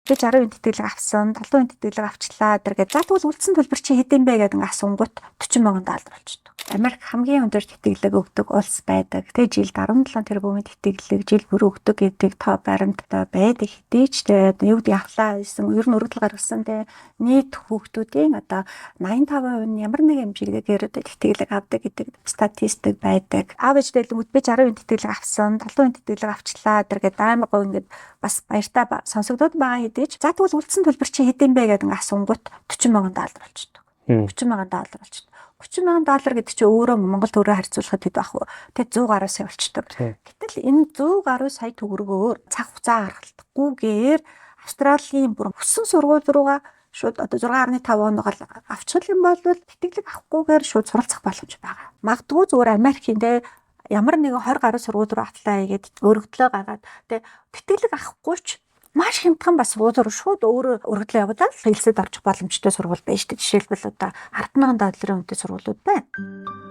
Би 60% тэтгэлэг авсан, 70% тэтгэлэг авчлаа гэдэг. За тэгвэл үлдсэн төлбөр чи хэдэн бэ гэдэг асуунгууд 40 сая доллар болчихдог. Америк хамгийн өндөр тэтгэлэг өгдөг улс байдаг. Тэгээ жилд 17 тэрбумын тэтгэлэг жил бүр өгдөг гэдэг тоо баримттай байдаг. Хэдий ч юу гэдэг авлаа гэсэн ер нь өргөдөл гаргасан те нийт хүүхдүүдийн одоо 85% нь ямар нэг хэмжээгээр тэтгэлэг авдаг гэдэг статистик байдаг. Аав ээжтэй л би 60% тэтгэлэг авсан, 70% тэтгэлэг авчлаа гэдэг аймаг гоо ингээд бас баяртай сонсогдоод байгаа хэдий ч за тэгвэл үлдсэн төлбөр чи хэдэн бэ гэдэг асуунгууд 40 сая доллар болчихдог. 40 сая доллар болчихдог. 30 сая доллар гэдэг чинь өөрөө Монгол төгрөгөөр харьцуулахад хэд байх вэ? Тэг 100 гаруй сая болчихдог. Гэтэл энэ 100 гаруй сая төгрөгөөр цаг хугацаа гаргалтгүйгээр Австралийн бүр өссөн сургууль руугаа шууд одоо 6.5 оноогоор авчих юм бол тэтгэлэг авахгүйгээр шууд суралцах боломж байгаа. Магадгүй зүгээр Америкийн те ямар нэгэн 20 гаруй сургууль руу аплай хийгээд өргөдлөө гаргаад те тэтгэлэг авахгүй ч маш хямдхан бас сургууль руу шууд өөрөө өргөдлөө явуулаад хэлсэд орчих боломжтой сургууль байна шүү дээ. Жишээлбэл одоо $10,000 үнэтэй сургуулиуд байна.